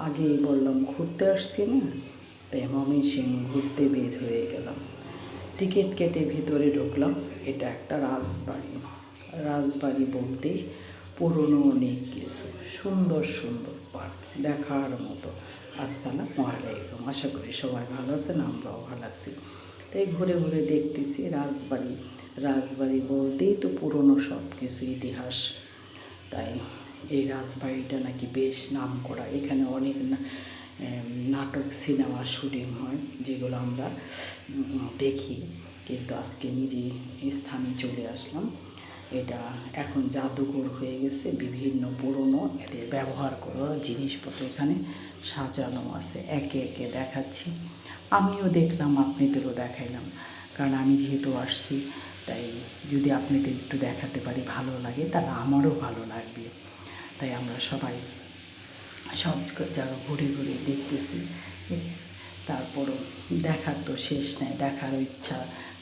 আগেই বললাম ঘুরতে আসছি না, তাই ময়মনসিংহ ঘুরতে বের হয়ে গেলাম। টিকিট কেটে ভিতরে ঢুকলাম। এটা একটা রাজবাড়ি। রাজবাড়ি বলতে পুরনো অনেক কিছু, সুন্দর সুন্দর পার্ক দেখার মতো। আসসালামু আলাইকুম, আশা করি সবাই ভালো আছেন, আমরাও ভালো আছি। তাই ঘুরে ঘুরে দেখতেছি রাজবাড়ি। রাজবাড়ি বলতেই তো পুরনো সব কিছু ইতিহাস। তাই এই রাজবাড়িটা নাকি বেশ নাম করা। এখানে অনেক নাটক সিনেমা শুটিং হয়, যেগুলো আমরা দেখি। কিন্তু আজকে নিজে স্থানে চলে আসলাম। এটা এখন জাদুঘর হয়ে গেছে। বিভিন্ন পুরনো এদের ব্যবহার করা জিনিসপত্র এখানে সাজানো আছে, একে একে দেখাচ্ছি। আমিও দেখলাম, আপনাদেরও দেখাইলাম, কারণ আমি যেহেতু আসছি, তাই যদি আপনাদের একটু দেখাতে পারি ভালো লাগে, তাহলে আমারও ভালো লাগবে। তাই আমরা সবাই সব জায়গা ঘুরে ঘুরে দেখতেছি। তারপরও দেখার তো শেষ নেই, দেখারও ইচ্ছা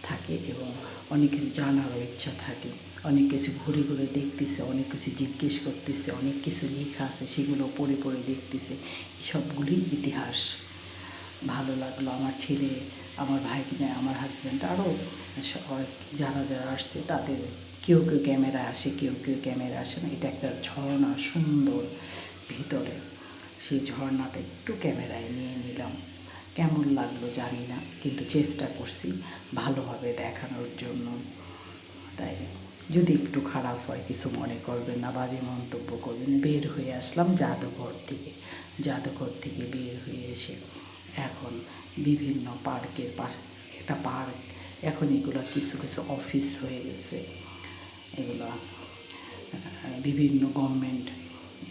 থাকে এবং অনেক কিছু জানারও ইচ্ছা থাকে। অনেক কিছু ঘুরে ঘুরে দেখতেছে, অনেক কিছু জিজ্ঞেস করতেছে, অনেক কিছু লেখা আছে সেগুলো পড়ে পড়ে দেখতেছে। সবগুলোই ইতিহাস। ভালো লাগলো। আমার ছেলে, আমার ভাইকিনা, আমার হাজব্যান্ড, আরও যারা যারা আসছে তাদের কেউ কেউ ক্যামেরা আসে, কেউ কেউ ক্যামেরা আসে না। এটা একটা ঝর্ণা, সুন্দর ভিতরে। সেই ঝর্ণাটা একটু ক্যামেরায় নিয়ে নিলাম। কেমন লাগলো জানি না, কিন্তু চেষ্টা করছি ভালোভাবে দেখানোর জন্য। তাই যদি একটু খারাপ হয় কিছু মনে করবেন না, বাজে মন্তব্য করবেন। বের হয়ে আসলাম জাদুঘর থেকে। জাদুঘর থেকে বের হয়ে এসে এখন বিভিন্ন পার্কের পাশে একটা পার্ক, এখন এগুলো কিছু কিছু অফিস হয়ে গেছে। এগুলো বিভিন্ন গভর্নমেন্ট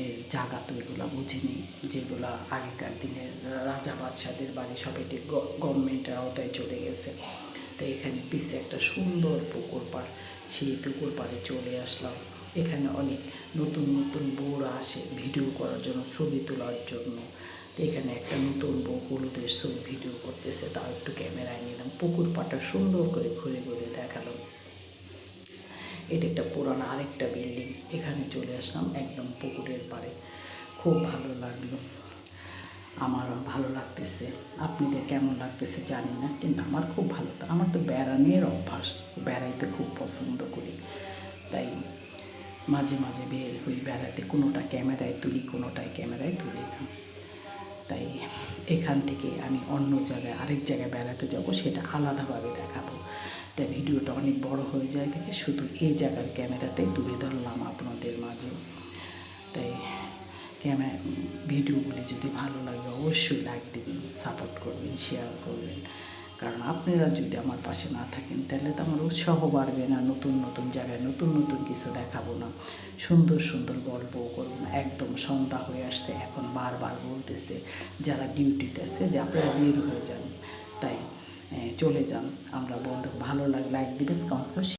এর জায়গা, তো এগুলো বুঝিনি, যেগুলো আগেকার দিনের রাজা বাদশাদের বাড়ি, সব এটি গভর্নমেন্টের আওতায় চলে গেছে। তো এখানে পিছে একটা সুন্দর পুকুর পাড়, সেই পুকুর পাড়ে চলে আসলাম। এখানে অনেক নতুন নতুন বউরা আসে ভিডিও করার জন্য, ছবি তোলার জন্য। তো এখানে একটা নতুন বউ হলুদের ছবি ভিডিও করতেছে, তাও একটু ক্যামেরায় নিলাম। পুকুর পাড়টা সুন্দর করে ঘুরে ঘুরে দেখালাম। এটা একটা পুরানো আরেকটা বিল্ডিং। এখানে চলে আসলাম একদম পুকুরের পাড়ে। খুব ভালো লাগলো, আমার ভালো লাগতেছে। আপনাদের কেমন লাগতেছে জানি না, কিন্তু আমার খুব ভালো। আমার তো বেড়ানোর অভ্যাস, বেড়াইতে খুব পছন্দ করি। তাই মাঝে মাঝে বের হই বেড়াতে, কোনোটা ক্যামেরায় তুলি, কোনোটায় ক্যামেরায় তুলি না। তাই এখান থেকে আমি অন্য জায়গায়, আরেক জায়গায় বেড়াতে যাব, সেটা আলাদাভাবে দেখাবো। তাই ভিডিওটা অনেক বড় হয়ে যায় দেখে শুধু এই জায়গার ক্যামেরাটাই তুলে ধরলাম আপনাদের মাঝে। তাই ভিডিওগুলি যদি ভালো লাগে অবশ্যই লাইক দেবেন, সাপোর্ট করবেন, শেয়ার করবেন। কারণ আপনারা যদি আমার পাশে না থাকেন তাহলে তো আমার উৎসাহ বাড়বে না। নতুন নতুন জায়গায় নতুন নতুন কিছু দেখাবো না, সুন্দর সুন্দর গল্পও করবো না। একদম সন্ধ্যা হয়ে আসছে, এখন বারবার বলতেছে যারা ডিউটিতে আছে যে আপনারা বের হয়ে যান, তাই চলে যান। আমরা বন্ধু ভালো লাগে লাইক দিবেন, কমেন্টস করে